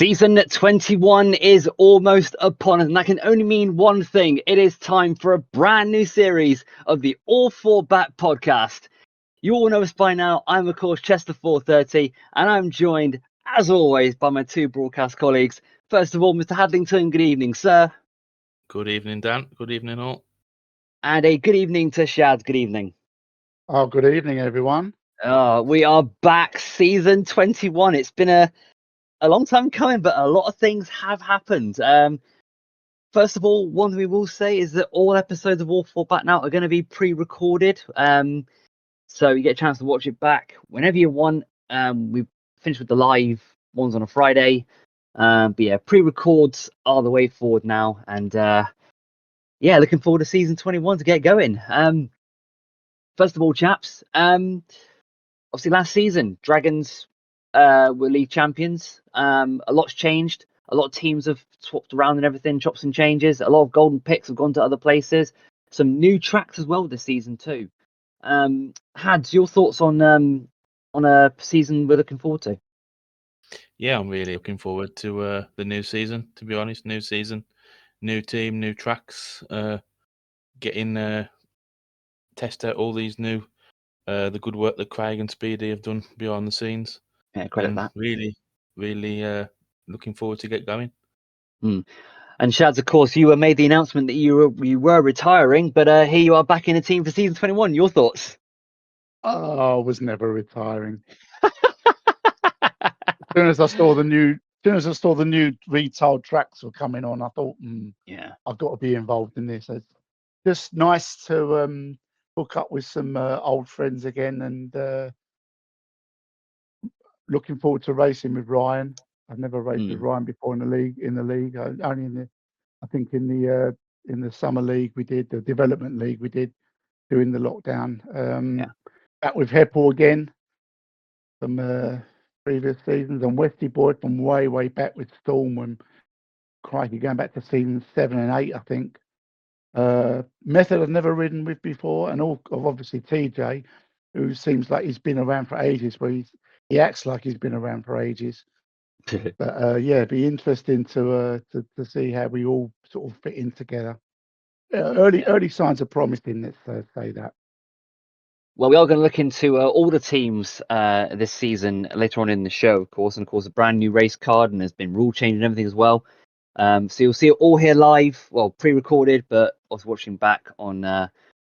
Season 21 is almost upon us, and that can only mean one thing. It is time for a brand new series of the All 4 Back podcast. You all know us by now. I'm, of course, Chester 430, and I'm joined, as always, by my two broadcast colleagues. First of all, Mr. Hadlington, good evening, sir. Good evening, Dan. Good evening, all. And a good evening to Shad. Good evening. Oh, good evening, everyone. We are back, season 21. It's been a long time coming, but a lot of things have happened. First of all, one thing we will say is that all episodes of All 4 Back now are going to be pre-recorded. So you get a chance to watch it back whenever you want. We finished with the live ones on a Friday. But yeah, pre-records are the way forward now. And yeah, looking forward to season 21 to get going. First of all, chaps, obviously last season, Dragons were league champions. A lot's changed. A lot of teams have swapped around and everything, chops and changes. A lot of golden picks have gone to other places. Some new tracks as well this season too. Hads, your thoughts on a season we're looking forward to? Yeah, I'm really looking forward to the new season, to be honest. New season, new team, new tracks, getting test out all these new the good work that Craig and Speedy have done behind the scenes. Yeah, credit that. Really looking forward to get going. And Shads, of course, you made the announcement that you were retiring, but here you are back in the team for season 21. Your thoughts? Oh, I was never retiring. As soon as I saw the new retail tracks were coming on, I thought, yeah, I've got to be involved in this. It's just nice to hook up with some old friends again, and looking forward to racing with Ryan. I've never raced with Ryan before in the league. Only I think in the summer league we did, the development league we did during the lockdown. Back with Heppel again from previous seasons, and Westy Boy from way back with Storm, when crikey, going back to season 7 and 8, I think. Method I've never ridden with before, and all of obviously TJ, who seems like he's been around for ages, but he acts like he's been around for ages. But yeah, it'd be interesting to see how we all sort of fit in together. Early signs are promising. Let's say that. Well, we are going to look into all the teams this season later on in the show, of course, and of course a brand new race card, and there's been rule change and everything as well. So you'll see it all here live, well, pre-recorded, but also watching back on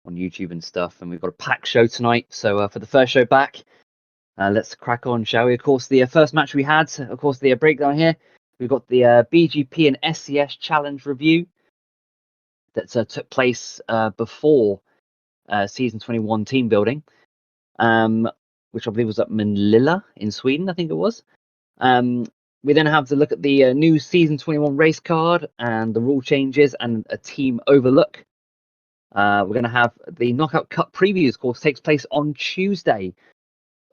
YouTube and stuff. And we've got a packed show tonight. So for the first show back, let's crack on, shall we? Of course, the first match we had, of course, the breakdown here. We've got the BGP and SCS Challenge review that took place before season 21 team building, which I believe was at Manila in Sweden, I think it was. We then have to look at the new season 21 race card and the rule changes and a team overlook. We're going to have the Knockout Cup preview, of course, takes place on Tuesday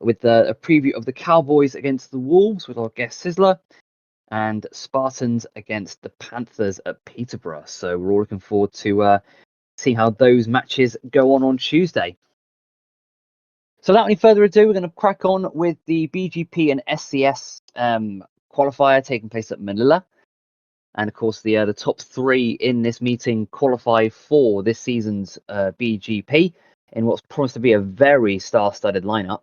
with a preview of the Cowboys against the Wolves with our guest Sizzler, and Spartans against the Panthers at Peterborough. So we're all looking forward to see how those matches go on Tuesday. So without any further ado, we're going to crack on with the BGP and SCS qualifier taking place at Manila. And of course, the top 3 in this meeting qualify for this season's BGP in what's promised to be a very star-studded lineup.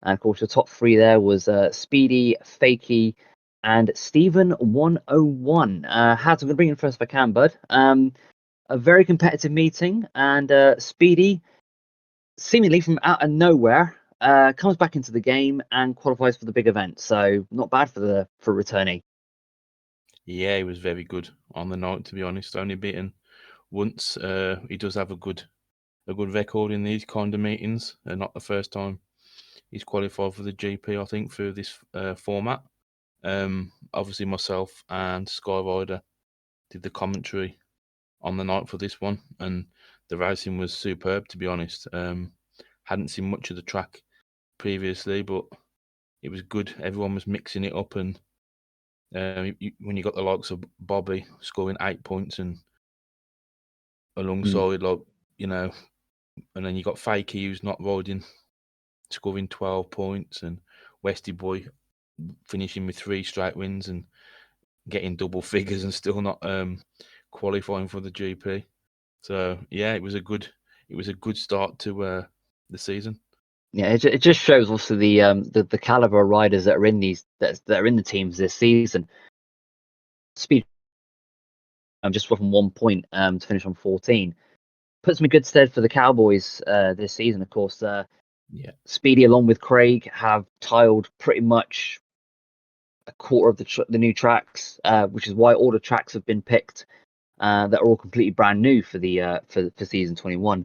And of course, the top 3 there was Speedy, Fakey, and Stephen 101. Hats, I'm going to bring in first if I can, bud. A very competitive meeting, and Speedy, seemingly from out of nowhere, comes back into the game and qualifies for the big event. So not bad for returnee. Yeah, he was very good on the night, to be honest. Only beaten once. He does have a good record in these kind of meetings, and not the first time he's qualified for the GP, I think, through this format. Obviously, myself and Skyrider did the commentary on the night for this one, and the racing was superb, to be honest. Hadn't seen much of the track previously, but it was good. Everyone was mixing it up, and when you got the likes of Bobby scoring 8 points and alongside, and then you got Fakey, who's not riding, scoring 12 points, and Westy Boy finishing with 3 straight wins, and getting double figures and still not qualifying for the GP. So yeah, it was a good start to the season. Yeah, it just shows also the caliber of riders that are in that are in the teams this season. Speed, just from 1 point to finish on 14, puts me good stead for the Cowboys this season. Of course, Speedy along with Craig have tiled pretty much a quarter of the new tracks, which is why all the tracks have been picked that are all completely brand new for the for season 21.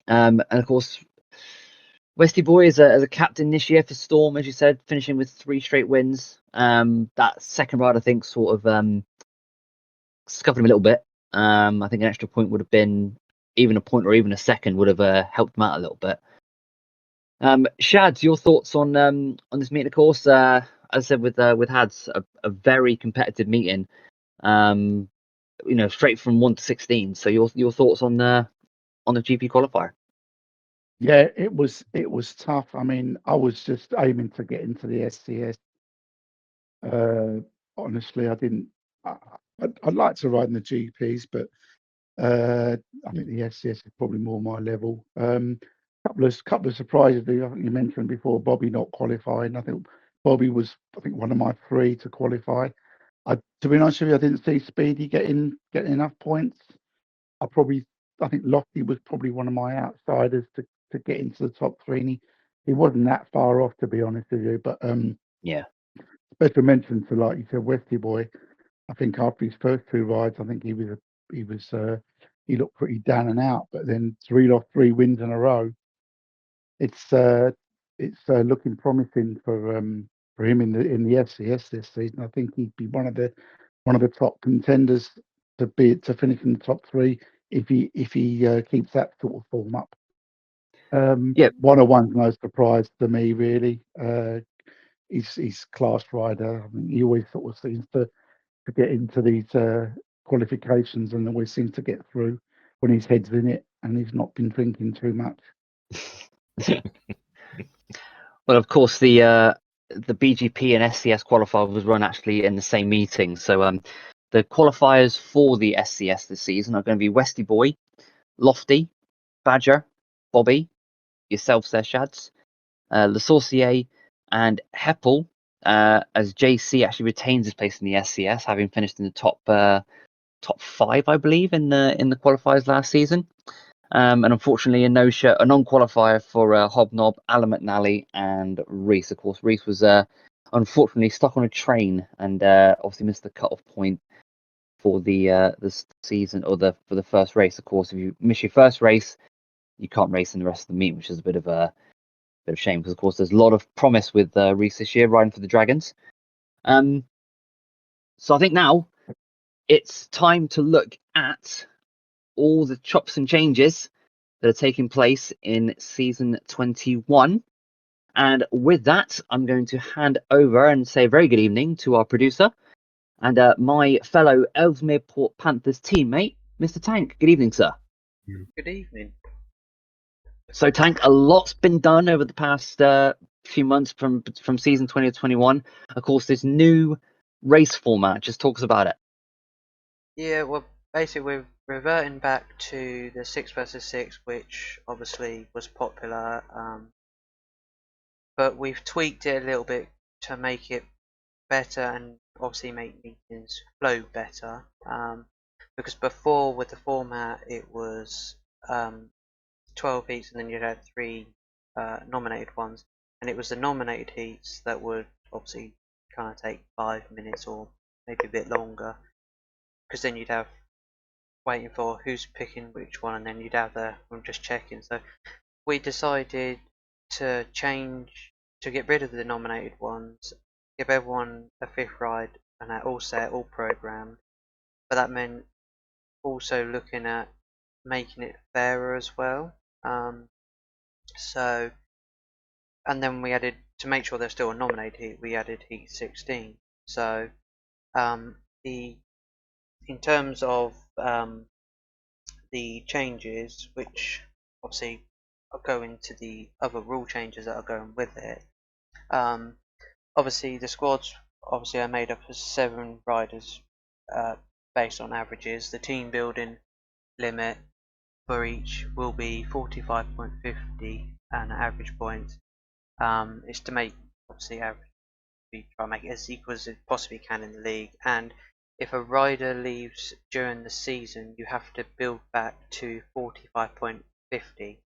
And of course, Westy Boy as a captain this year for Storm, as you said, finishing with 3 straight wins. That second ride, I think, sort of scuffed him a little bit. I think an extra point would have been, even a point or even a second would have helped him out a little bit. Shads, your thoughts on this meeting? Of course, as I said with Hads, a very competitive meeting. Straight from 1 to 16. So your thoughts on the GP qualifier? Yeah, it was tough. I mean, I was just aiming to get into the SCS. Honestly, I didn't. I'd like to ride in the GPs, but I think the SCS is probably more my level. Couple of surprises. I think you mentioned before Bobby not qualifying. I think Bobby was one of my 3 to qualify. To be honest with you, I didn't see Speedy getting enough points. I think Lofty was probably one of my outsiders to get into the top 3, and he wasn't that far off, to be honest with you. But yeah, special mention to, like you said, Westy Boy. I think after his first 2 rides, I think he looked pretty down and out. But then 3 wins in a row. It's looking promising for him in the FCS this season. I think he'd be one of the top contenders to finish in the top 3 if he keeps that sort of form up. 101's no surprise to me, really. He's class rider. I mean, he always sort of seems to get into these qualifications and always seems to get through when his head's in it and he's not been drinking too much. Well, of course, the BGP and SCS qualifier was run actually in the same meeting. So the qualifiers for the SCS this season are going to be Westy Boy, Lofty, Badger, Bobby, yourself there, Shads, Le Sorcier, and Heppel, as JC actually retains his place in the SCS, having finished in the top 5, I believe, in the qualifiers last season. And unfortunately, a non-qualifier for Hobnob, Alan McNally, and Reese. Of course, Reese was unfortunately stuck on a train and obviously missed the cut-off point for the season or for the first race. Of course, if you miss your first race, you can't race in the rest of the meet, which is a bit of a shame because, of course, there's a lot of promise with Reese this year riding for the Dragons. So I think now it's time to look at all the chops and changes that are taking place in season 21. And with that, I'm going to hand over and say a very good evening to our producer and my fellow Ellesmere Port Panthers teammate, Mr. Tank. Good evening, sir. Good evening. So, Tank, a lot's been done over the past few months from season 20 to 21. Of course, this new race format. Just talk us about it. Yeah, well, basically we're reverting back to the 6 versus 6, which obviously was popular, but we've tweaked it a little bit to make it better and obviously make meetings flow better. Because before with the format it was 12 heats and then you'd have 3 nominated ones, and it was the nominated heats that would obviously kind of take 5 minutes or maybe a bit longer, because then you'd have waiting for who's picking which one, and then you'd have I'm just checking. So we decided to get rid of the nominated ones, give everyone a 5th ride, and that all set, all programmed. But that meant also looking at making it fairer as well. So, and then we added, to make sure there's still a nominated heat, we added heat 16. So in terms of the changes, which obviously are going to the other rule changes that are going with it, obviously the squads obviously are made up of 7 riders based on averages. The team building limit for each will be 45.50 and average point is to make obviously average. We try and make it as equal as it possibly can in the league, and if a rider leaves during the season, you have to build back to 45.50,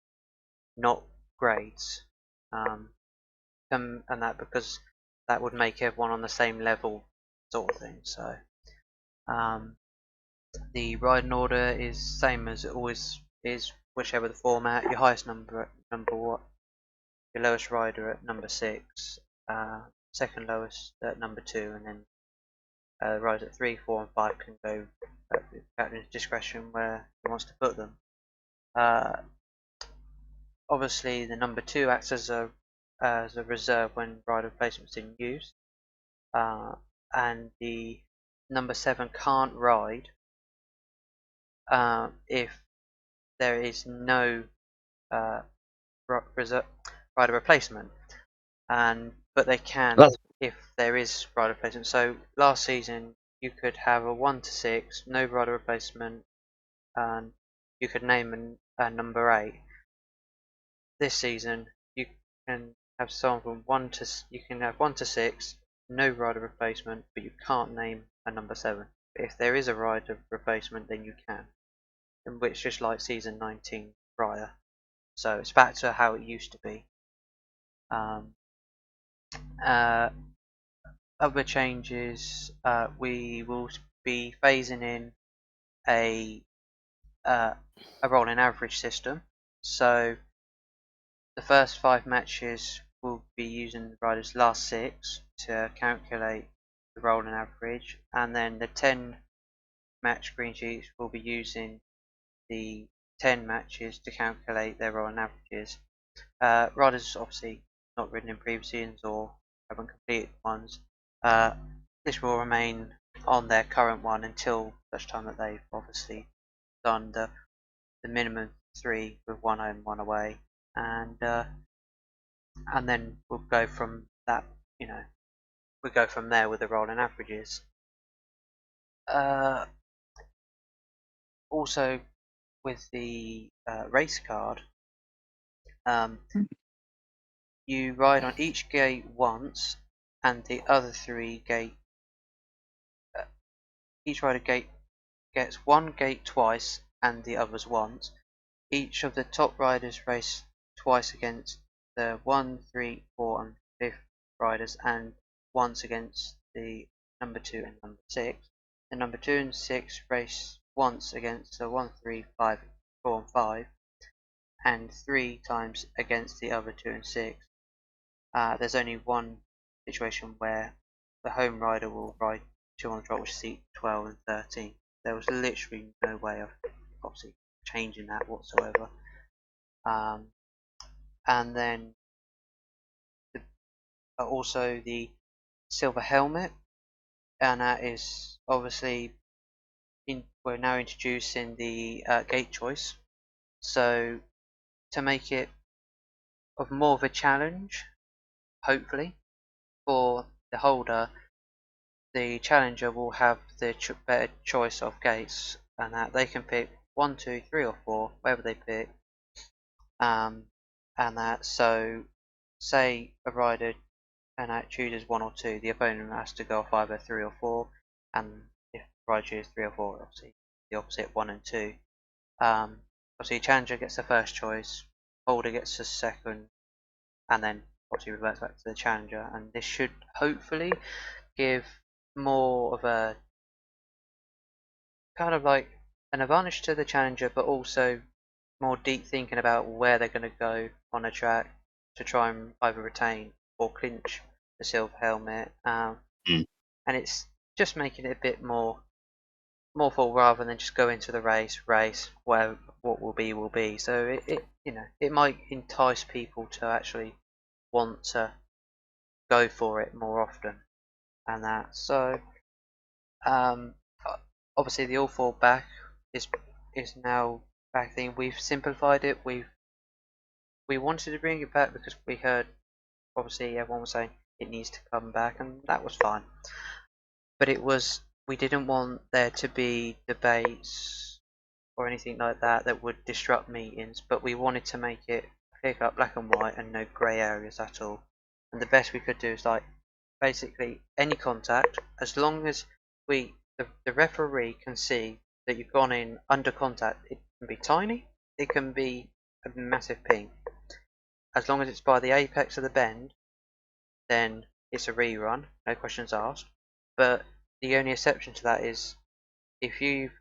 not grades, and that because that would make everyone on the same level, sort of thing. So the riding order is same as it always is, whichever the format. Your highest number at number 1, your lowest rider at number 6, second lowest at number 2, and then riders at 3, 4, and 5 can go at the captain's discretion where he wants to put them. Obviously, the number 2 acts as a reserve when rider replacement's in use, and the number 7 can't ride if there is no rider replacement, but they can if there is rider replacement. So last season you could have a 1 to 6, no rider replacement, and you could name a number 8. This season you can have someone from 1 to 6, no rider replacement, but you can't name a number 7. But if there is a rider replacement, then you can, in which just like season 19 prior. So it's back to how it used to be. Other changes, we will be phasing in a rolling average system. So the first 5 matches will be using the rider's last 6 to calculate the rolling average, and then the 10 match green sheets will be using the 10 matches to calculate their rolling averages. Riders obviously not ridden in previous seasons or haven't completed ones, this will remain on their current one until such time that they've obviously done the minimum 3 with 1 home, 1 away, and then we'll go from that. We go from there with the rolling averages. Also, with the race card, you ride on each gate once, and the other 3 gate. Each rider gets 1 gate twice, and the others once. Each of the top riders race twice against the 1, 3, 4, and 5th riders, and once against the number 2 and number 6. The number 2 and 6 race once against the 1, 3, 5, 4, and 5, and 3 times against the other 2 and 6. There's only one situation where the home rider will ride 2 on the trot, which is seat 12 and 13. There was literally no way of obviously changing that whatsoever. And then also the silver helmet, and that is obviously we're now introducing the gate choice. So to make it of more of a challenge, hopefully, for the holder, the challenger will have the better choice of gates, and that they can pick 1, 2, 3, or 4, whatever they pick. And that, so say a rider and that chooses 1 or 2, the opponent has to go off either 3 or 4, and if the rider chooses 3 or 4, obviously the opposite 1 and 2. Obviously challenger gets the first choice, holder gets the second, and then obviously reverts back to the challenger, and this should hopefully give more of a kind of like an advantage to the challenger, but also more deep thinking about where they're going to go on a track to try and either retain or clinch the silver helmet. And it's just making it a bit more full rather than just go into the race where what will be. So it might entice people to actually want to go for it more often, and that. So obviously the all four back is now back thing. We've simplified it. We wanted to bring it back because we heard obviously everyone was saying it needs to come back, and that was fine. But we didn't want there to be debates or anything like that would disrupt meetings, but we wanted to make it clear cut, black and white, and no grey areas at all. And the best we could do is like basically any contact, as long as the referee can see that you've gone in under contact. It can be tiny, it can be a massive ping. As long as it's by the apex of the bend, then it's a rerun, no questions asked. But the only exception to that is if you've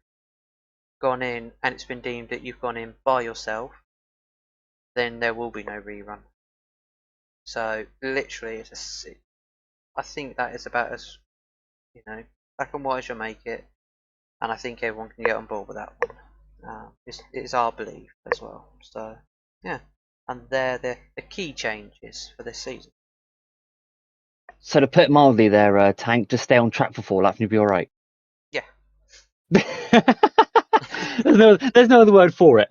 gone in and it's been deemed that you've gone in by yourself, then there will be no rerun. So literally, I think that is about as black and white as you'll make it, and I think everyone can get on board with that one. It's our belief as well. So yeah, and they're the key changes for this season. So to put it mildly there, Tank, just stay on track for Fallout and you'll be all right. Yeah. there's no other word for it.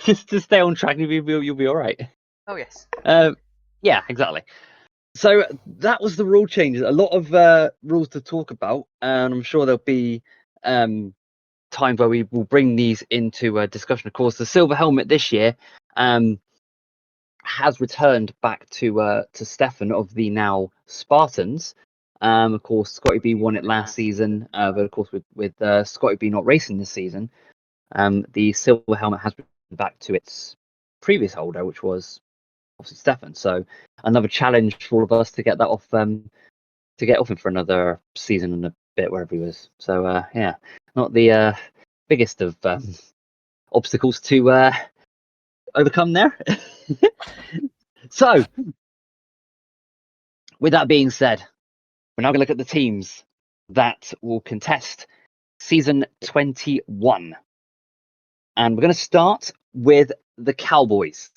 Just stay on track and you'll be all right. Oh yes. Yeah, exactly. So that was the rule changes. A lot of rules to talk about, and I'm sure there'll be times where we will bring these into a discussion. Of course, the silver helmet this year has returned back to Stefan of the now Spartans. Of course, Scotty B won it last season, but of course with Scotty B not racing this season, the silver helmet has returned back to its previous holder, which was obviously Stefan. So another challenge for all of us to get that off him for another season and a bit wherever he was. So yeah, not the biggest of obstacles to overcome there. So with that being said, we're now going to look at the teams that will contest season 21, and we're going to start with the Cowboys.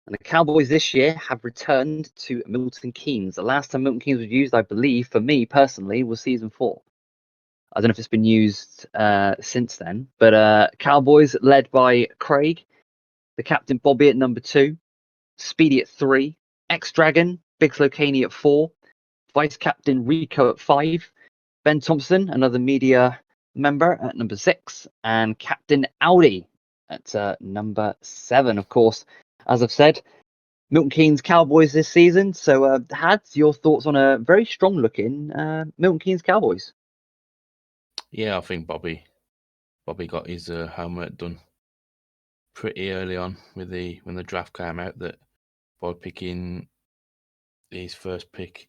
And the Cowboys this year have returned to Milton Keynes. The last time Milton Keynes was used, I believe, for me personally, was season 4. I don't know if it's been used since then. But Cowboys led by Craig, the captain Bobby at number 2, Speedy at 3, X-Dragon, Big Slocani at 4, vice captain Rico at 5, Ben Thompson, another media member, at number 6, and captain Audi at number 7. Of course, as I've said, Milton Keynes Cowboys this season. So, Hads, your thoughts on a very strong-looking Milton Keynes Cowboys? Yeah, I think Bobby got his homework done pretty early on when the draft came out. That by picking his first pick,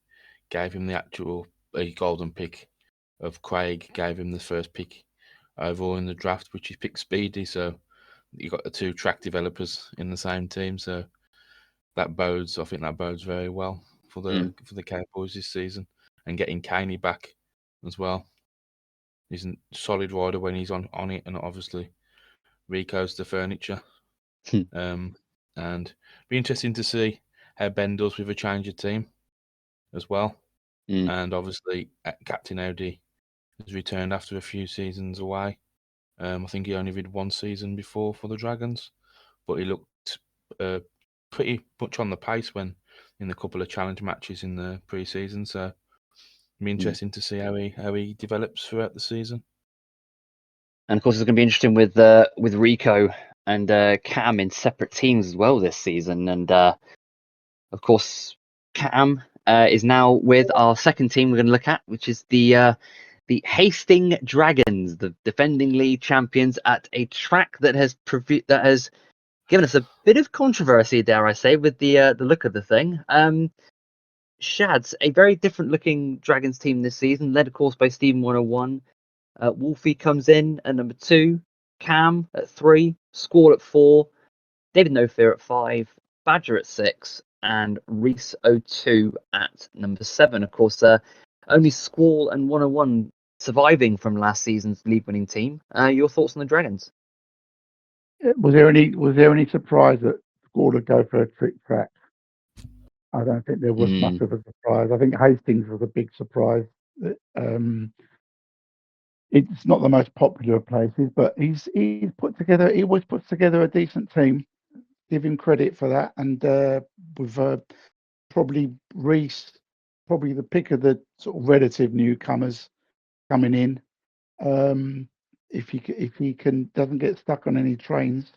gave him the actual golden pick of Craig, gave him the first pick overall in the draft, which he picked Speedy. So you got the 2 track developers in the same team. So I think that bodes very well for the Cowboys this season, and getting Caney back as well. He's a solid rider when he's on it, and obviously Rico's the furniture. And be interesting to see how Ben does with a change of team as well. And obviously Captain Audi has returned after a few seasons away. I think he only did 1 season before for the Dragons, but he looked pretty much on the pace when in a couple of challenge matches in the pre-season. So it'll be interesting to see how he develops throughout the season. And of course, it's going to be interesting with Rico and Cam in separate teams as well this season. And of course, Cam is now with our second team we're going to look at, which is the Hastings Dragons, the defending league champions, at a track that has given us a bit of controversy, dare I say, with the look of the thing. Shads, a very different looking Dragons team this season, led of course by Stephen 101. Wolfie comes in at number 2, Cam at 3, Squall at 4, David No Fear at 5, Badger at 6, and Reese 02 at number 7. Of course, only Squall and 101 surviving from last season's league-winning team. Your thoughts on the Dragons? Was there any surprise that Squall would go for a trick track? I don't think there was much of a surprise. I think Hastings was a big surprise. It's not the most popular of places, but he always puts together a decent team. Give him credit for that. And with probably Reese probably the pick of the sort of relative newcomers coming in. If he doesn't get stuck on any trains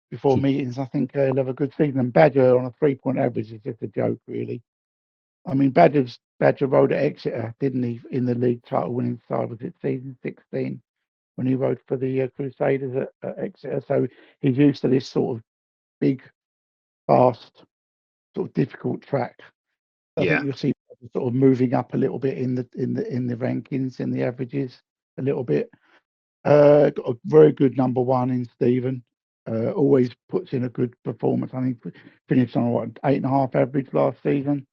before meetings, I think he'll have a good season. And Badger on a 3-point average is just a joke, really. I mean, Badger rode at Exeter, didn't he, in the league title winning side? Was it season 16 when he rode for the Crusaders at Exeter? So he's used to this sort of big, fast, sort of difficult track. I think you'll see sort of moving up a little bit in the rankings, in the averages a little bit. Got a very good number one in Stephen. Always puts in a good performance. I think finished on what 8.5 average last season.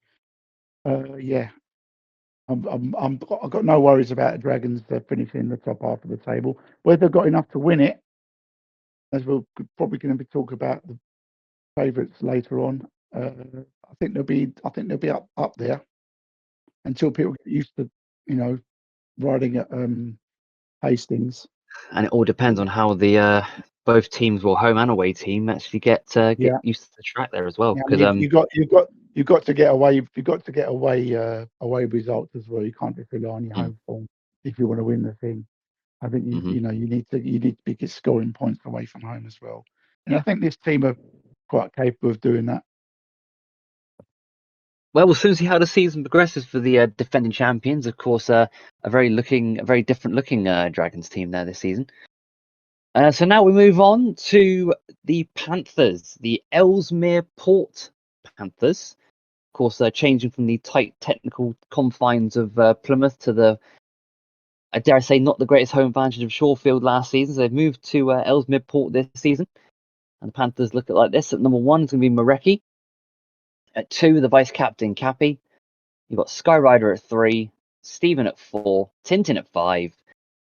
Yeah, I've got no worries about the Dragons finishing in the top half of the table. Whether they've got enough to win it, as we're probably going to be talking about the favourites later on. I think they'll be up there until people get used to, riding at Hastings. And it all depends on how the both teams, or home and away team, actually get used to the track there as well. Because you've got to get away. You've got to get away results as well. You can't just rely on your home form if you want to win the thing. I think you need to be scoring points away from home as well. And I think this team are quite capable of doing that. Well, we'll soon see how the season progresses for the defending champions. Of course, a very different looking Dragons team there this season. So now we move on to the Panthers, the Ellesmere Port Panthers. Of course, changing from the tight technical confines of Plymouth to the, I dare say, not the greatest home advantage of Shawfield last season. So they've moved to Ellesmere Port this season. And the Panthers look like this. At number 1 is going to be Marecki. At 2, the vice captain, Cappy. You've got Skyrider at 3, Stephen at 4, Tintin at 5,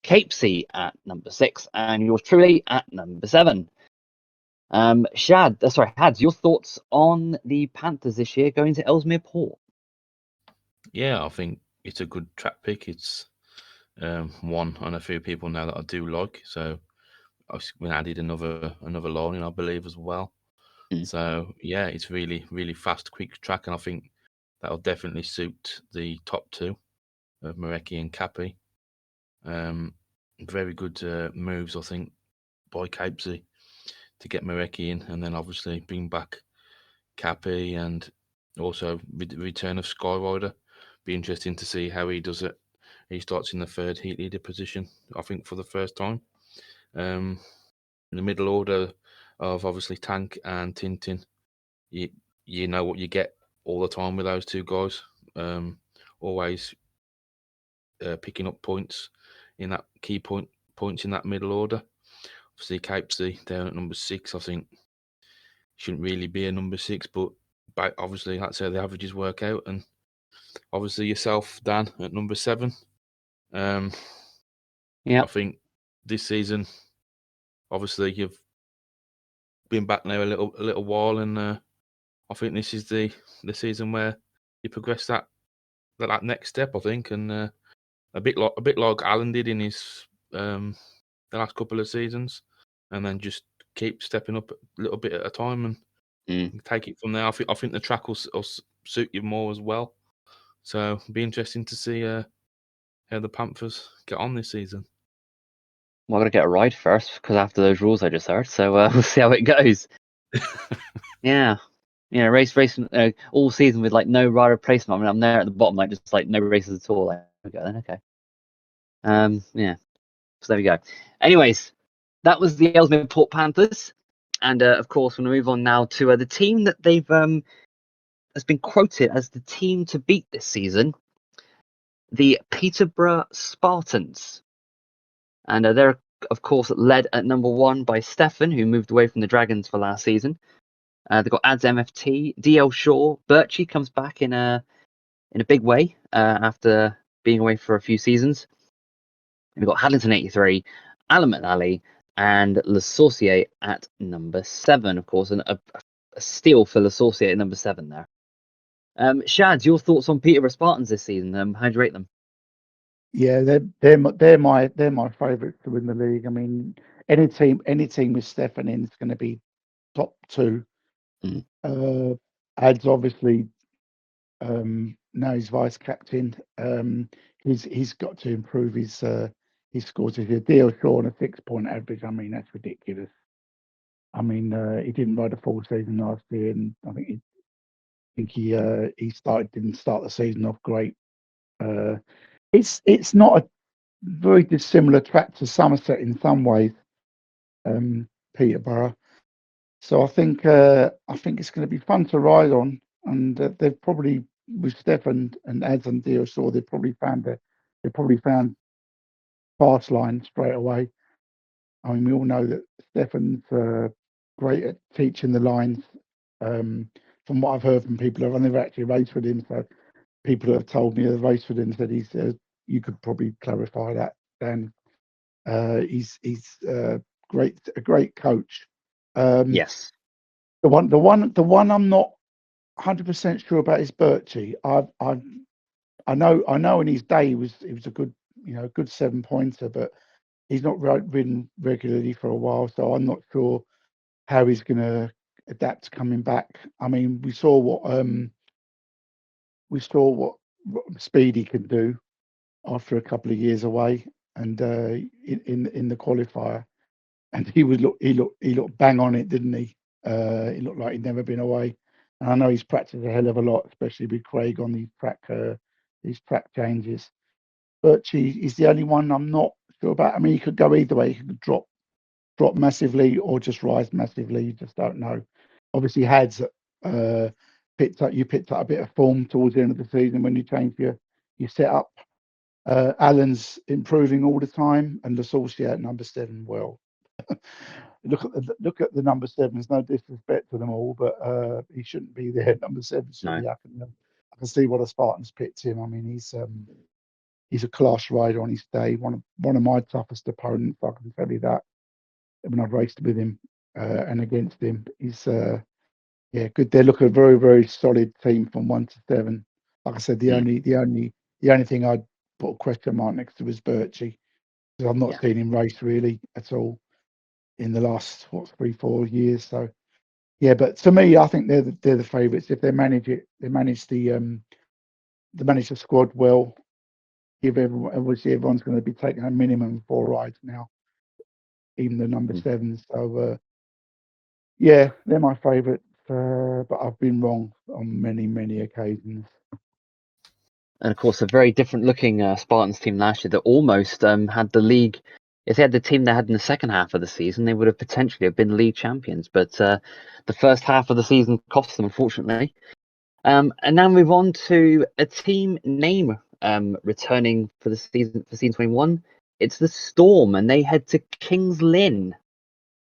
Capesy at number 6, and yours truly at number 7. Hads, your thoughts on the Panthers this year going to Ellesmere Port? Yeah, I think it's a good track pick. It's one and a few people now that I do like. So we added another line, I believe, as well. So yeah, it's really, really fast, quick track, and I think that'll definitely suit the top 2 of Marecki and Cappy. Very good moves, I think, by Capesy to get Marecki in, and then obviously bring back Cappy, and also return of Skyrider. Be interesting to see how he does it. He starts in the 3rd heat leader position, I think, for the first time. In the middle order of obviously Tank and Tintin, you know what you get all the time with those 2 guys. Always picking up points in that key points in that middle order. Obviously, Capesy down at number 6, I think shouldn't really be a number 6, but obviously that's how the averages work out. And obviously yourself, Dan, at number 7. I think this season, obviously you've been back now a little while, and I think this is the season where you progress that next step, I think, and a bit like Alan did in his the last couple of seasons, and then just keep stepping up a little bit at a time and take it from there. I think the track will suit you more as well. So it'll be interesting to see how the Panthers get on this season. Well, I'm going to get a ride first, because after those rules I just heard, so we'll see how it goes. Yeah, racing all season with like no rider replacement. I mean, I'm there at the bottom, like just like no races at all. Like, okay. Yeah. So there we go. Anyways, that was the Ellesmere Port Panthers, and of course, we're going to move on now to the team that they've has been quoted as the team to beat this season, the Peterborough Spartans, and they're of course led at number 1 by Stefan, who moved away from the Dragons for last season. They've got Ads MFT, DL Shaw, Birchie comes back in a big way after being away for a few seasons. And we've got Haddington 83, Alan McNally, and Le Saucier at number 7, of course, and a steal for Le Saucier at number 7 there. Shads, your thoughts on Peterborough Spartans this season? How do you rate them? Yeah, they're my favourites to win the league. I mean, any team with Stefan in is going to be top 2. Ads obviously Now he's vice captain. He's got to improve his scores. If you deal Shaw on a 6-point average, I mean that's ridiculous. I mean he didn't ride a full season last year, and I think he didn't start the season off great. It's not a very dissimilar track to Somerset in some ways, Peterborough. So I think it's going to be fun to ride on, and they've probably with Stefan and Ads and Diosor, they probably found fast line straight away. I mean, we all know that Stefan's great at teaching the lines. From what I've heard from people, I've never actually raced with him, so people that have told me they've raced with him said he's. You could probably clarify that, Dan. He's a great coach. Yes. The one I'm not 100% sure about is Birchie. I know in his day he was a good 7-pointer, but he's not ridden regularly for a while, so I'm not sure how he's going to adapt coming back. I mean, we saw what Speedy can do after a couple of years away, and in the qualifier, and he looked bang on it, didn't he? He looked like he'd never been away. And I know he's practiced a hell of a lot, especially with Craig on these track changes. Birchie is the only one I'm not sure about. I mean, he could go either way. He could drop massively or just rise massively. You just don't know. Obviously, Hads picked up a bit of form towards the end of the season when you change your setup. Alan's improving all the time, and Lasorcia at number 7. Well, look at the number 7s. No disrespect to them all, but he shouldn't be there. Number 7 should be. I can see what the Spartans picked him. I mean, he's a class rider on his day. One of my toughest opponents. I can tell you that when I've raced with him and against him. He's good. They look a very, very solid team from 1 to 7. Like I said, the only thing I'd put a question mark next to is Birchie, because I've not seen him race really at all in the last 3-4 years. So but to me, I think they're the favourites. If they manage the squad well. Obviously everyone's going to be taking a minimum of 4 rides now, even the number 7s. So they're my favourites, but I've been wrong on many occasions. And of course, a very different looking Spartans team last year that almost had the league. If they had the team they had in the second half of the season, they would have potentially been league champions. But the first half of the season cost them, unfortunately. And now move on to a team name returning for season 21. It's the Storm, and they head to Kings Lynn,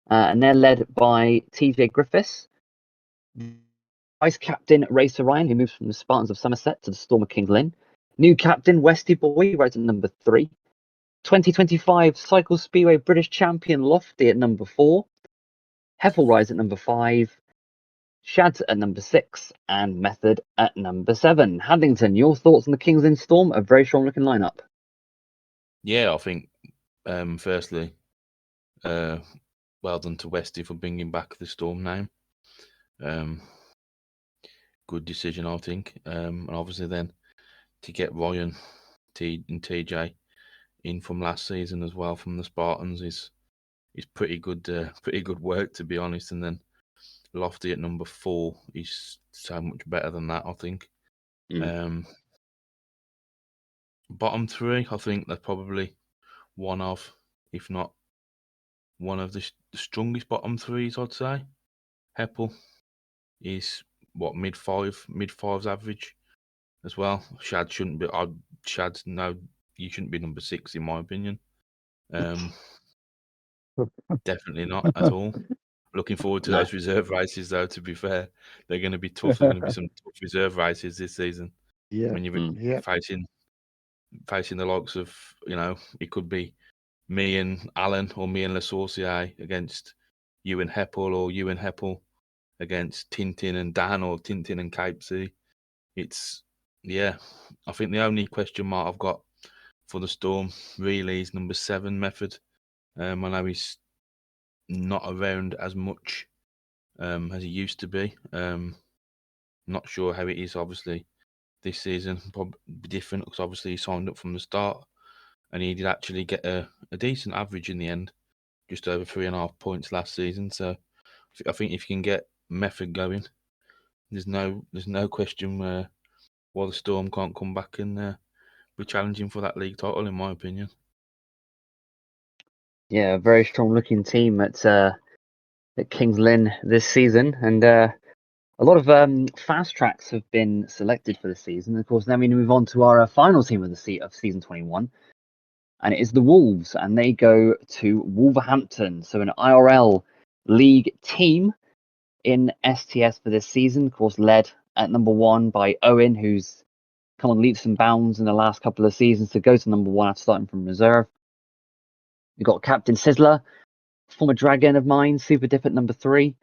and they're led by TJ Griffiths. Vice captain Racer Ryan, who moves from the Spartans of Somerset to the Storm of Kings Lynn. New captain Westy Boy, rides at number 3. 2025 Cycle Speedway British champion Lofty at number 4. Heppel rides at number 5. Shad at number 6, and Method at number 7. Haddington, your thoughts on the Kings Lynn Storm? A very strong looking lineup. Yeah, I think firstly, well done to Westy for bringing back the Storm name. Good decision, I think. And obviously then to get Ryan and TJ in from last season as well from the Spartans is pretty good work, to be honest. And then Lofty at number 4 is so much better than that, I think. Bottom 3, I think they're probably one of, if not one of the strongest bottom 3s, I'd say. Heppel is mid fives average as well. Shad shouldn't be. You shouldn't be number 6 in my opinion. Definitely not at all. Looking forward to those reserve races, though. To be fair, they're going to be tough. There's going to be some tough reserve races this season. Yeah, when you're facing the likes of, it could be me and Alan or me and Lasorcier against you and Heppel, or you and Heppel against Tintin and Dan, or Tintin and Capesy. I think the only question mark I've got for the Storm really is number 7, Method. I know he's not around as much as he used to be. Not sure how it is, obviously, this season. Probably be different because obviously he signed up from the start, and he did actually get a decent average in the end, just over 3.5 points last season. So I think if you can get method going, there's no question why the Storm can't come back and be challenging for that league title, in my opinion. Yeah, a very strong looking team at Kings Lynn this season, and a lot of fast tracks have been selected for the season. Of course, then we move on to our final team of season 21, and it is the Wolves, and they go to Wolverhampton. So an IRL league team in STS for this season, of course, led at number 1 by Owen, who's come on leaps and bounds in the last couple of seasons to go to number 1 after starting from reserve. We've got Captain Sizzler, former Dragon of mine, super dip at number 3.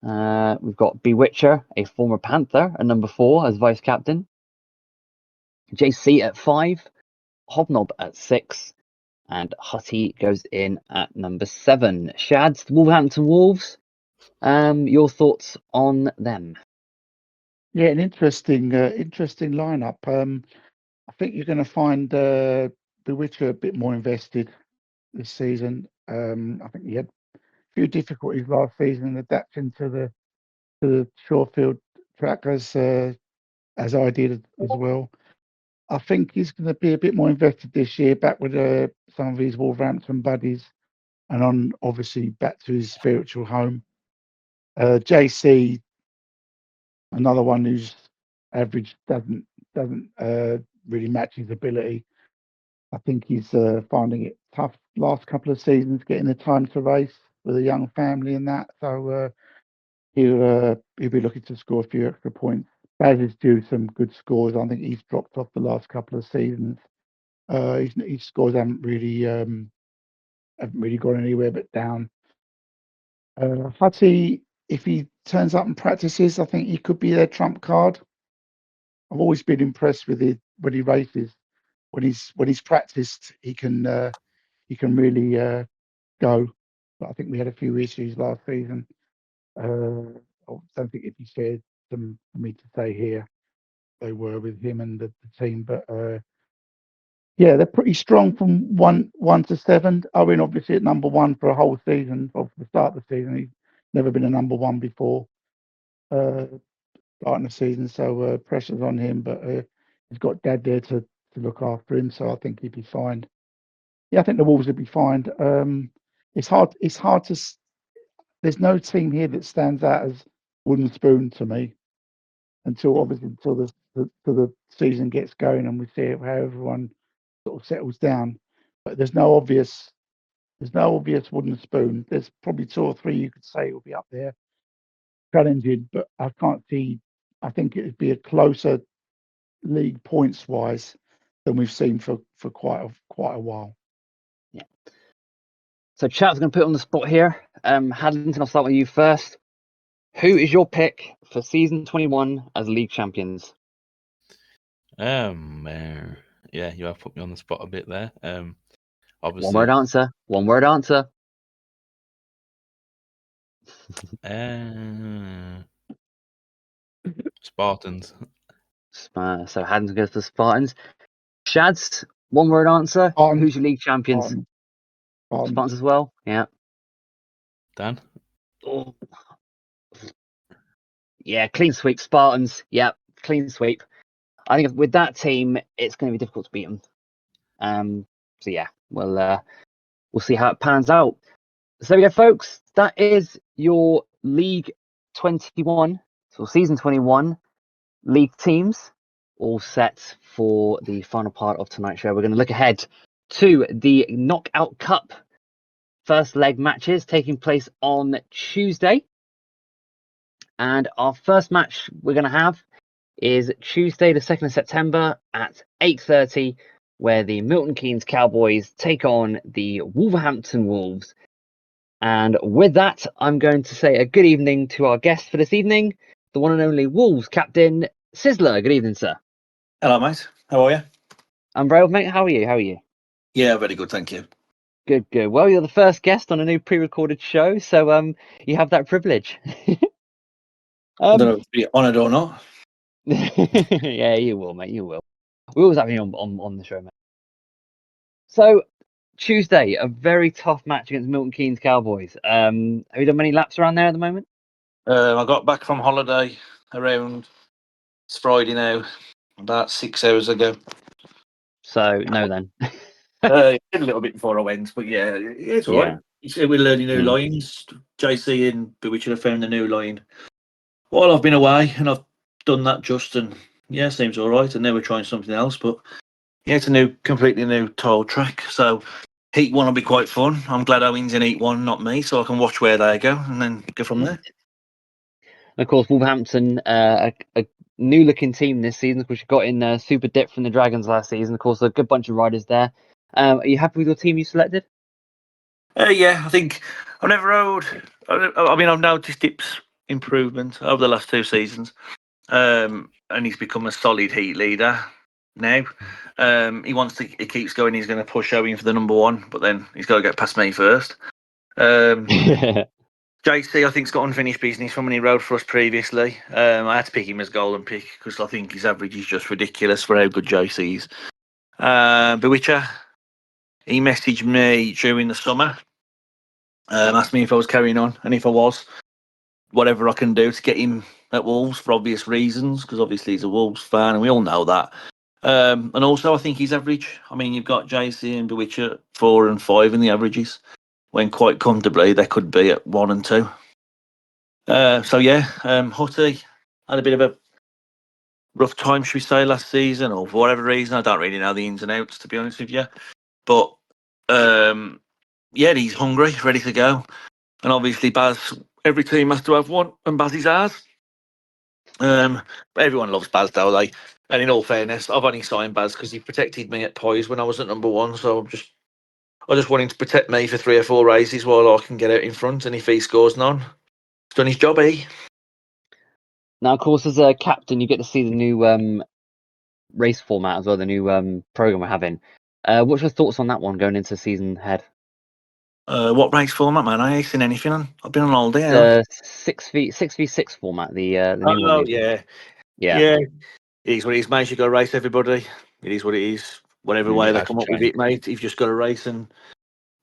We've got Bewitcher, a former Panther, at number 4 as vice captain. JC at 5, Hobnob at 6, and Hutty goes in at number 7. Shads, the Wolverhampton Wolves. Your thoughts on them? Yeah, an interesting lineup. I think you're going to find Bewitcher a bit more invested this season. I think he had a few difficulties last season in adapting to the Shorefield track as I did as well. I think he's going to be a bit more invested this year, back with some of his Wolverhampton buddies, and on obviously back to his spiritual home. JC, another one whose average doesn't really match his ability. I think he's finding it tough last couple of seasons getting the time to race with a young family and that. So he'll be looking to score a few extra points. Baz is due some good scores. I think he's dropped off the last couple of seasons. His scores haven't really gone anywhere but down. Hutty, if he turns up and practices, I think he could be their trump card. I've always been impressed with it when he races. When he's practiced, he can really go. But I think we had a few issues last season. I don't think if he shared them for me to say here, they were with him and the team. But yeah, they're pretty strong from one to 7. Owen obviously at number 1 for a whole season, or for the start of the season. He's never been a number 1 before starting the season, so pressure's on him. But he's got Dad there to look after him, so I think he'd be fine. Yeah, I think the Wolves would be fine. It's hard to. There's no team here that stands out as wooden spoon to me until the season gets going and we see how everyone sort of settles down. But there's no obvious wooden spoon. There's probably 2 or 3 you could say will be up there challenging, but I can't see. I think it would be a closer league points wise than we've seen for quite a while. Yeah. So chat's going to put it on the spot here. Hadlington, I'll start with you first. Who is your pick for season 21 as league champions? Yeah, you have put me on the spot a bit there. Obviously, One word answer. Spartans. So Hadlington goes to Spartans. Shads, one word answer. Who's your league champions? Spartans as well. Yeah. Dan? Oh. Yeah, clean sweep. Spartans. Yeah, clean sweep. I think with that team, it's going to be difficult to beat them. So yeah, we'll see how it pans out. So there we go, folks. That is your League 21, so season 21 league teams, all set for the final part of tonight's show. We're going to look ahead to the Knockout Cup first leg matches taking place on Tuesday. And our first match we're going to have is Tuesday, the 2nd of September at 8:30, where the Milton Keynes Cowboys take on the Wolverhampton Wolves. And with that, I'm going to say a good evening to our guest for this evening, the one and only Wolves captain, Sizzler. Good evening, sir. Hello, mate. How are you? I'm very well, mate. How are you? Yeah, very good, thank you. Good. Well, you're the first guest on a new pre-recorded show, so you have that privilege. I don't know if to be honoured or not. Yeah, you will, mate. You will. We always have you on the show, mate. So Tuesday, a very tough match against Milton Keynes Cowboys. Have you done many laps around there at the moment? I got back from holiday around, it's Friday now, about 6 hours ago. So no, then. Did a little bit before I went, but yeah, it's all right. We're learning new lines. JC and Bewitcher have found a new line while I've been away, and I've done that just, and yeah, seems all right. And now we're trying something else, but yeah, it's a completely new tile track. So Heat 1 will be quite fun. I'm glad Owen's in Heat 1, not me, so I can watch where they go and then go from there. And of course, Wolverhampton, a new-looking team this season, which got in super depth from the Dragons last season. Of course, a good bunch of riders there. Are you happy with your team you selected? Yeah, I think I've never rode. I mean, I've noticed Dip's improvement over the last 2 seasons, and he's become a solid Heat leader now. He keeps going. He's going to push Owen for the number 1, but then he's got to get past me first. JC, I think, has got unfinished business from when he rode for us previously. I had to pick him as golden pick because I think his average is just ridiculous for how good JC is. Bewitcher, he messaged me during the summer, asked me if I was carrying on, and if I was, whatever I can do to get him at Wolves for obvious reasons, because obviously he's a Wolves fan, and we all know that. And also, I think his average. I mean, you've got JC and Bewitcher 4 and 5 in the averages, when quite comfortably they could be at 1 and 2. So yeah, Hutty had a bit of a rough time, should we say, last season, or for whatever reason. I don't really know the ins and outs, to be honest with you. But yeah, he's hungry, ready to go. And obviously, Baz, every team has to have one, and Baz is ours. But everyone loves Baz, though. And in all fairness, I've only signed Baz because he protected me at Pies when I was at number 1. So I just want him to protect me for 3 or 4 races while I can get out in front. And if he scores none, he's done his job, Now, of course, as a captain, you get to see the new race format as well, the new program we're having. What's your thoughts on that one going into the season ahead? What race format, man? I ain't seen anything on. I've been on all day. The 6v6 format, the new one. Yeah. It is what it is, mate. You got to race everybody. It is what it is. Whatever way they come up with it, mate. You've just got to race. And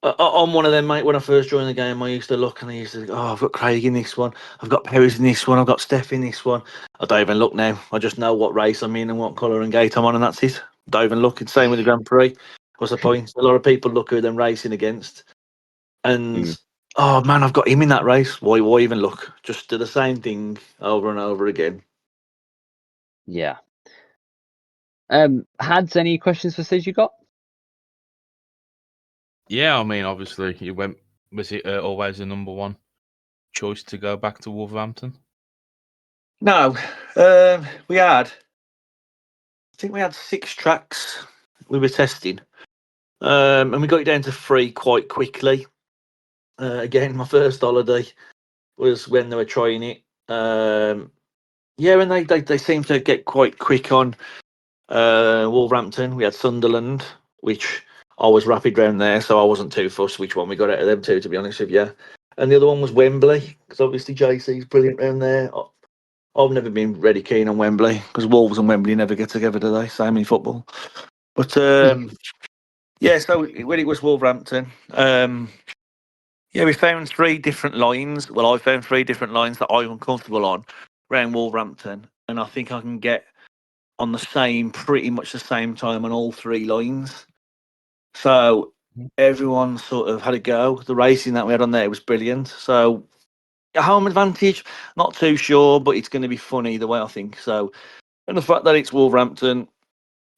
I'm one of them, mate. When I first joined the game, I used to look and I used to think, I've got Craig in this one. I've got Perez in this one. I've got Steph in this one. I don't even look now. I just know what race I'm in and what colour and gate I'm on, and that's it. Don't even look. It's the same with the Grand Prix. What's the point? A lot of people look who them racing against. And oh man, I've got him in that race. Why even look? Just do the same thing over and over again. Yeah. Hads, any questions for Sid you got? Yeah, I mean, obviously, was it always the number 1 choice to go back to Wolverhampton? No, we had 6 tracks we were testing, and we got it down to 3 quite quickly. Again, my first holiday was when they were trying it. Yeah, and they seemed to get quite quick on Wolverhampton. We had Sunderland, which I was rapid round there, so I wasn't too fussed which one we got out of them 2, to be honest with you. And the other one was Wembley, because obviously JC's brilliant round there. I've never been really keen on Wembley, because Wolves and Wembley never get together, do they? Same in football. But yeah, so when it was Wolverhampton, yeah, we found 3 different lines. Well, I found 3 different lines that I'm comfortable on around Wolverhampton, and I think I can get on pretty much the same time on all 3 lines. So everyone sort of had a go. The racing that we had on there was brilliant. So a home advantage, not too sure, but it's going to be fun either way, I think. So, and the fact that it's Wolverhampton,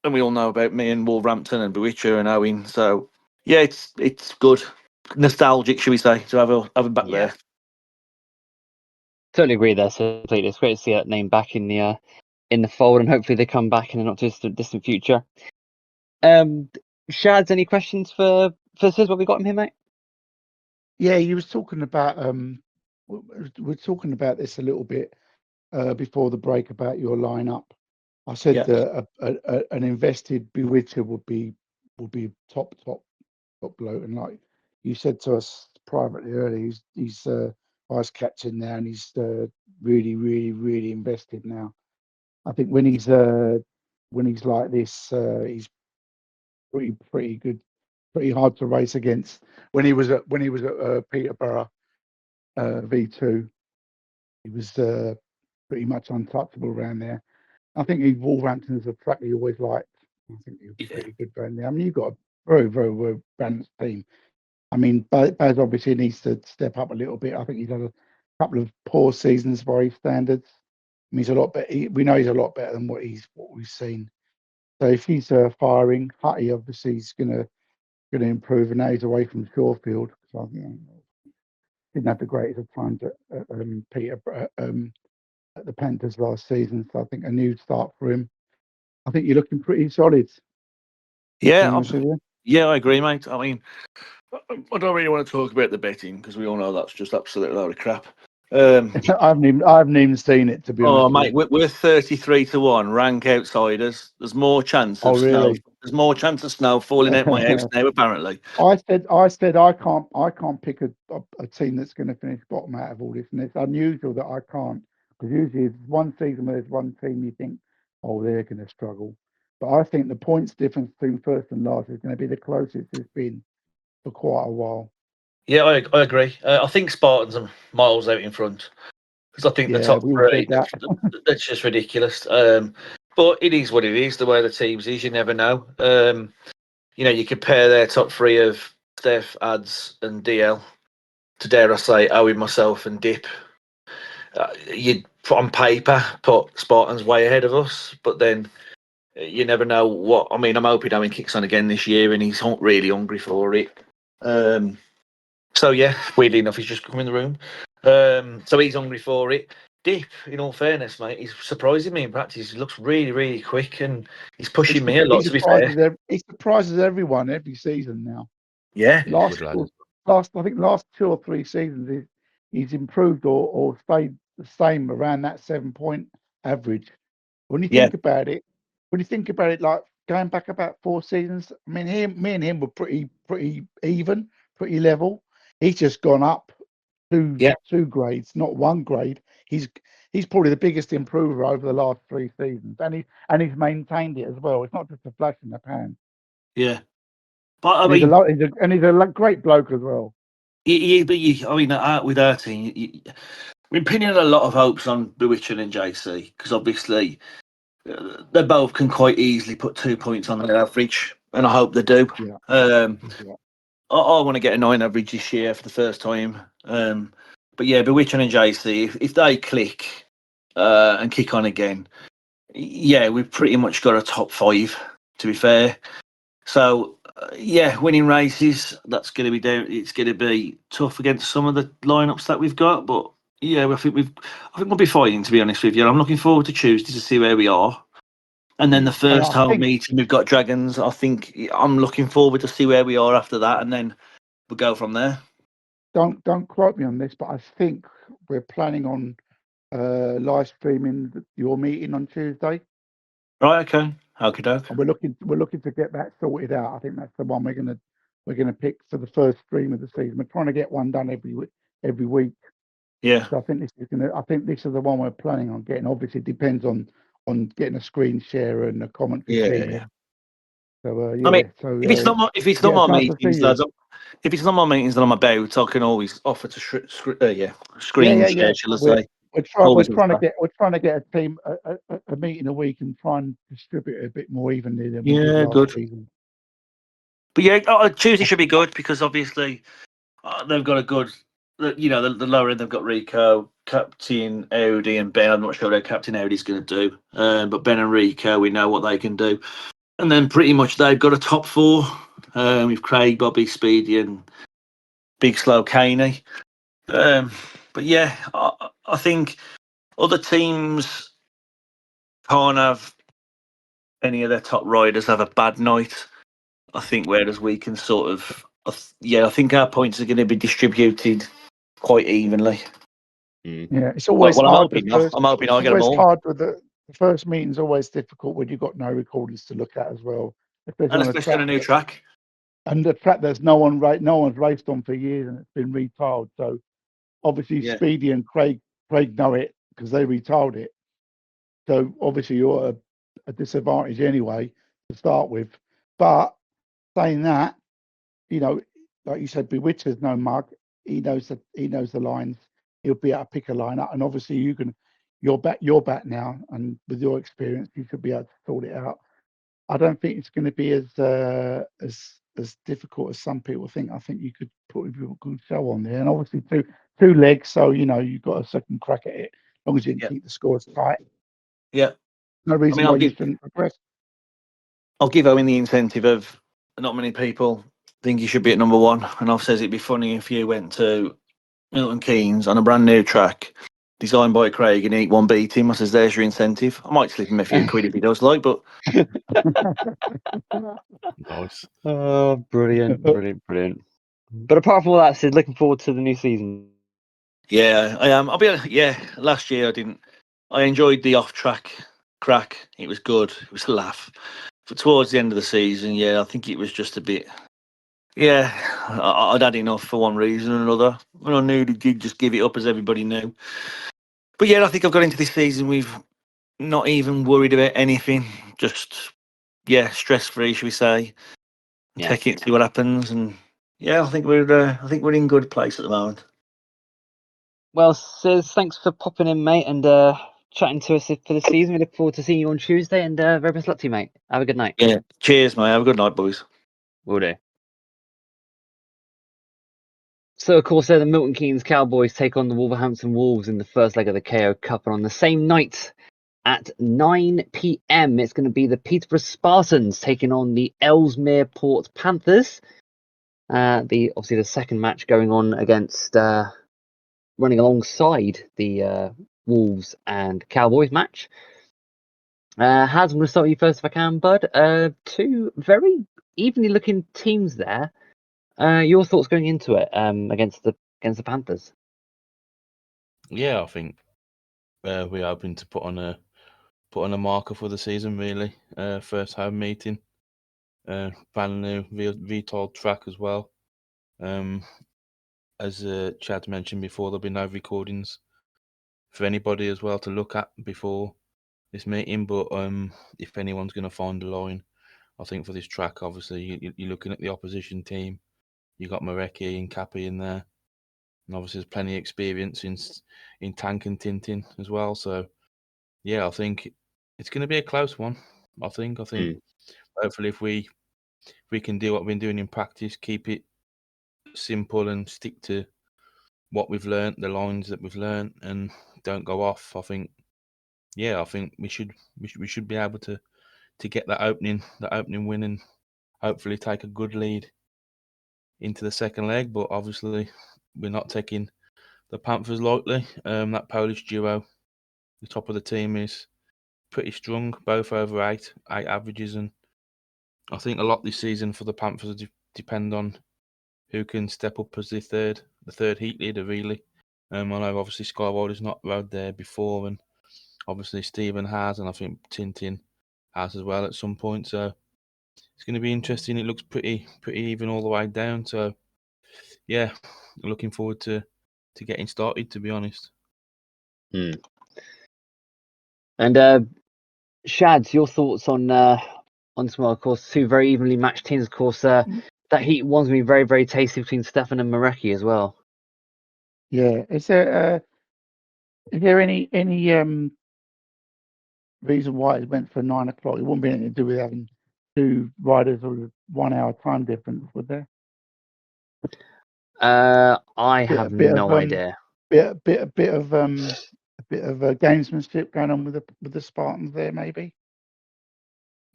and we all know about me and Wolverhampton and Bewitcher and Owen. So yeah, it's good, nostalgic, should we say, to have a back there. Totally agree there, so completely. It's great to see that name back in the fold, and hopefully they come back in the not too distant future. Shads, any questions for Sid? What we got him here, mate? Yeah, you was talking about we're talking about this a little bit before the break about your lineup. I said an invested Bewitcher would be top bloke, and like you said to us privately earlier, he's vice captain now, and he's really invested now. I think when he's like this, he's pretty good, pretty hard to race against. When he was at Peterborough V2, he was pretty much untouchable around there. I think Wolverhampton is a track he always liked. I think he was pretty good around there. I mean, you've got a very, very well balanced team. I mean, Baz obviously needs to step up a little bit. I think he's had a couple of poor seasons by his standards. I mean, he's a lot better. We know he's a lot better than what we've seen. So if he's firing, Hutty obviously is going to improve, and now he's away from Shawfield. So I think didn't have the greatest of times at the Panthers last season. So I think a new start for him. I think you're looking pretty solid. Yeah, yeah, I agree, mate. I mean, I don't really want to talk about the betting because we all know that's just absolute load of crap. I haven't even seen it, to be honest. Oh, mate, we're 33-1. Rank outsiders. There's more chance of snow. There's more chance of snow falling out my house now. Apparently, I said I can't pick a team that's going to finish bottom out of all this, and it's unusual that I can't, because usually it's one season where there's one team you think, oh, they're going to struggle. But I think the points difference between first and last is going to be the closest it's been for quite a while. Yeah, I agree. I think Spartans are miles out in front because I think the top three, that's just ridiculous. But it is what it is, the way the teams is. You never know. You know, you compare their top three of Steph, Ads, and DL to, dare I say, Owen, myself, and Dip. You'd put on paper, put Spartans way ahead of us, but then you never know what. I mean, I'm hoping Owen kicks on again this year, and he's really hungry for it. So yeah, weirdly enough, he's just come in the room. So he's hungry for it. Dip, in all fairness, mate, he's surprising me in practice. He looks really, really quick, and he's pushing me a lot. To be fair, he surprises everyone every season now. Yeah, last 2 or 3 seasons, he's improved or stayed the same around that 7-point average. When you think about it, like going back about 4 seasons, I mean, me and him were pretty even, pretty level. He's just gone up 2 grades, not 1 grade. He's probably the biggest improver over the last 3 seasons, and he's maintained it as well. It's not just a flash in the pan. Yeah, but I mean, he's a great bloke as well. I mean, with our team, we're pinning a lot of hopes on Bewitcher and JC because obviously they both can quite easily put 2 points on their average, and I hope they do. Yeah. I want to get a 9 average this year for the first time. But yeah, Bewitcher and JC, if they click and kick on again, yeah, we've pretty much got a top 5, to be fair. So yeah, winning races, that's going to be down. It's going to be tough against some of the lineups that we've got, but yeah, I think we'll be fighting, to be honest with you. I'm looking forward to Tuesday to see where we are. And then the first home meeting, we've got Dragons. I think I'm looking forward to see where we are after that, and then we'll go from there. Don't quote me on this, but I think we're planning on live streaming your meeting on Tuesday. Right, okay. Okay, doke. And we're looking to get that sorted out. I think that's the one we're gonna pick for the first stream of the season. We're trying to get one done every week. Yeah. So I think this is the one we're planning on getting. Obviously, it depends on getting a screen share and a commentary team. Yeah. So I mean, if it's not my meetings, lads, if it's not my meetings that I'm about, I can always offer to screen share, shall I say? We're trying to get a team a meeting a week and try and distribute it a bit more evenly than we did last season. But yeah, Tuesday should be good because obviously they've got a good, the lower end they've got Rico, Captain Audi, and Ben. I'm not sure what Captain Audi's going to do, but Ben and Rico, we know what they can do. And then pretty much they've got a top 4 with Craig, Bobby, Speedy, and Big Slow Caney. But yeah, I think other teams can't have any of their top riders have a bad night. I think whereas we can sort of, I think our points are going to be distributed quite evenly. Yeah, it's always hard. I'm hoping I get them all. It's hard with the first meeting's always difficult when you've got no recordings to look at as well. Especially on a new track. And the track there's no one's raced on for years and it's been retiled. So obviously Speedy and Craig know it because they retiled it. So obviously you're at a disadvantage anyway to start with. But saying that, like you said, Bewitcher's no mug. He knows the lines. He'll be able to pick a line up, and obviously you're back now, and with your experience, you should be able to sort it out. I don't think it's going to be as difficult as some people think. I think you could put a good show on there, and obviously two legs, so you've got a second crack at it. As long as you can keep the scores tight. Yeah, no reason why you shouldn't progress. I'll give Owen the incentive of not many people think he should be at number one, and I've said it'd be funny if you went to Milton Keynes on a brand new track designed by Craig and Heat One beat him. I says, there's your incentive. I might slip him a few quid if he does like, but Nice. Oh, brilliant. But apart from all that, Sid, looking forward to the new season. yeah, I am. I'll be honest, last year I enjoyed the off track crack. It was good. It was a laugh. But towards the end of the season, I think it was just a bit. Yeah, I'd had enough for one reason or another. And I knew that you'd just give it up, as everybody knew. But I think I've got into this season with not even worried about anything. Just, stress-free, shall we say. Take it, see what happens. And, I think we're in good place at the moment. Well, Sid, thanks for popping in, mate, and chatting to us for the season. We look forward to seeing you on Tuesday, and very best luck to you, mate. Have a good night. Yeah, cheers, mate. Have a good night, boys. Will do. So, of course, the Milton Keynes Cowboys take on the Wolverhampton Wolves in the first leg of the KO Cup. And on the same night at 9 p.m, it's going to be the Peterborough Spartans taking on the Ellesmere Port Panthers. Obviously the second match going on against, running alongside the Wolves and Cowboys match. Haz, I'm going to start with you first if I can, bud. Two very evenly looking teams there. Your thoughts going into it against the Panthers? Yeah, I think we're hoping to put on a marker for the season. Really, first home meeting, brand new VTOL track as well. As Chad mentioned before, there'll be no recordings for anybody as well to look at before this meeting. But if anyone's going to find a line, I think for this track, obviously you're looking at the opposition team. You got Marecki and Cappy in there, and obviously there's plenty of experience in Tank and Tintin as well. So I think it's going to be a close one. I think hopefully if we can do what we've been doing in practice, keep it simple and stick to what we've learned, the lines that we've learned, and don't go off. I think we should be able to get that opening win and hopefully take a good lead into the second leg. But obviously we're not taking the Panthers lightly. That Polish duo, the top of the team, is pretty strong, both over eight averages, and I think a lot this season for the Panthers depend on who can step up as the third heat leader, really. I know obviously Skywalder's not rode there before, and obviously Stephen has, and I think Tintin has as well at some point. So it's going to be interesting. It looks pretty even all the way down. So looking forward to getting started, to be honest. And Shads, your thoughts on this one? Of course, two very evenly matched teams. Of course, that heat one's going to be very, very tasty between Stefan and Marecki as well. Yeah, is there any reason why it went for 9 o'clock? It wouldn't be anything to do with having two riders with 1 hour time difference, would there? I have no idea. A bit of gamesmanship going on with the Spartans there, maybe.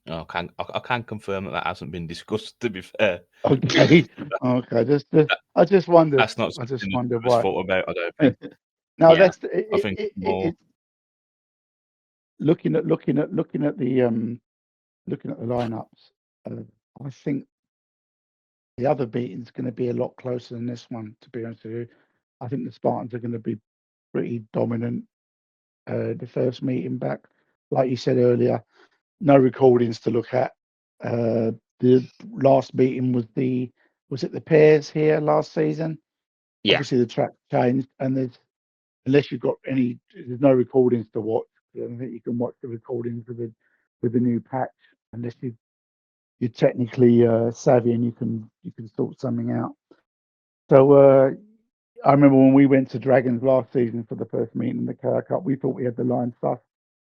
I can't confirm that hasn't been discussed. To be fair. Okay. I just wondered. That's not I just something wondered that was why. thought about. I don't think. No, Yeah. that's. I think more. Looking at the lineups, I think the other beating's going to be a lot closer than this one. To be honest with you, I think the Spartans are going to be pretty dominant. The first meeting back, like you said earlier, no recordings to look at. The last meeting was it the pairs here last season? Yeah. Obviously the track changed, and there's no recordings to watch I don't think you can watch the recordings with the new patch unless you're technically savvy and you can sort something out. So I remember when we went to Dragons last season for the first meeting in the KO Cup, we thought we had the line stuff,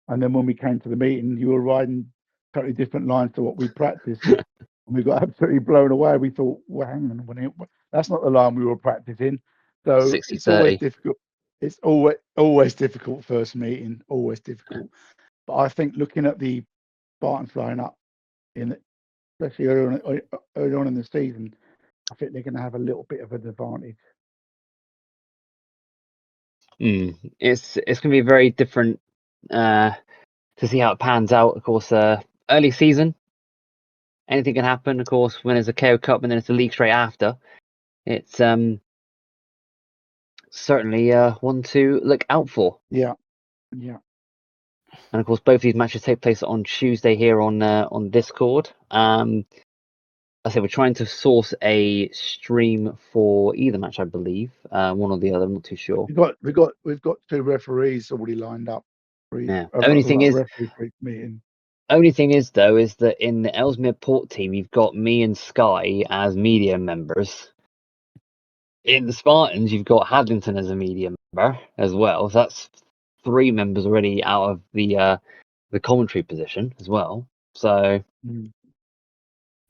and then when we came to the meeting, you were riding totally different lines to what we practiced. And we got absolutely blown away. We thought, well, hang on a minute, that's not the line we were practicing. So 60, it's always 30. difficult. It's always difficult first meeting, always difficult. But I think looking at the Spartans flying up, especially early on in the season, I think they're going to have a little bit of an advantage. It's going to be very different to see how it pans out. Of course, early season, anything can happen. Of course, when there's a KO Cup and then it's a league straight after, it's certainly one to look out for. Yeah. And of course, both these matches take place on Tuesday here on Discord. I say we're trying to source a stream for either match, I believe, one or the other. I'm not too sure. We've got 2 referees already lined up. Yeah. Only thing is though is that in the Ellesmere Port team, you've got me and Sky as media members. In the Spartans, you've got Hadlington as a media member as well. So that's 3 members already out of the commentary position as well. So. And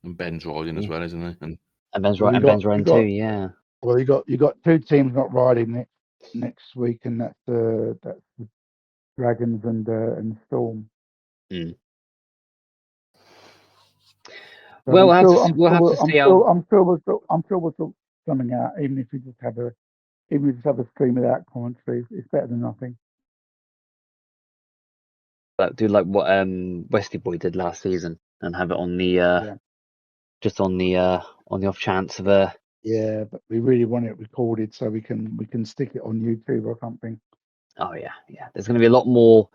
Ben's riding as well, isn't he? And Ben's riding too. Yeah. Well, you got 2 teams not riding next week, and that's the Dragons and Storm. So Well, we'll have to see how. I'm sure we'll sort something out, even if we just have a stream without commentary. It's better than nothing. Do like what Westy Boy did last season and have it on the just on the off chance of a. Yeah, but we really want it recorded so we can stick it on YouTube or something. Oh yeah. There's going to be a lot more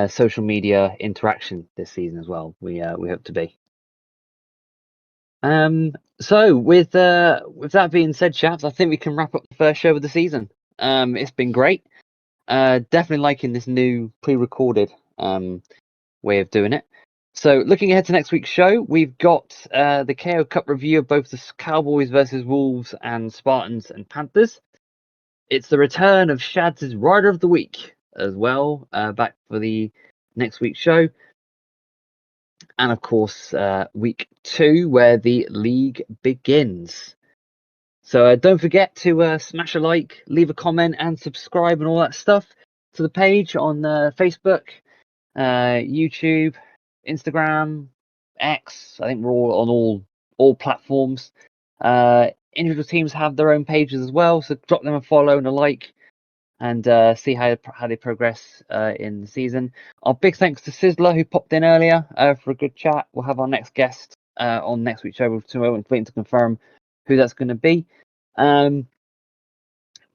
social media interaction this season as well. We hope to be. So with that being said, chaps, I think we can wrap up the first show of the season. It's been great. Definitely liking this new pre-recorded way of doing it. So looking ahead to next week's show, we've got the KO Cup review of both the Cowboys versus Wolves and Spartans and Panthers. It's the return of Shad's Rider of the Week as well, back for the next week's show. And of course, week 2, where the league begins. So don't forget to smash a like, leave a comment, and subscribe and all that stuff to the page on Facebook, YouTube, Instagram, X. I think we're all on all platforms. Individual teams have their own pages as well, so drop them a follow and a like, and see how they progress in the season. Our big thanks to Sizzler, who popped in earlier for a good chat. We'll have our next guest on next week's show. We're waiting to confirm who that's going to be. But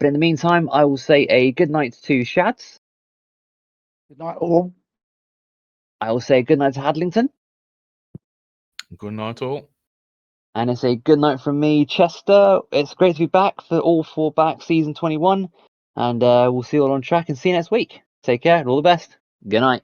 in the meantime, I will say a good night to Shads. Good night, all. I will say good night to Hadlington. Good night, all. And it's a good night from me, Chester. It's great to be back for all 4 back season 21. And we'll see you all on track and see you next week. Take care and all the best. Good night.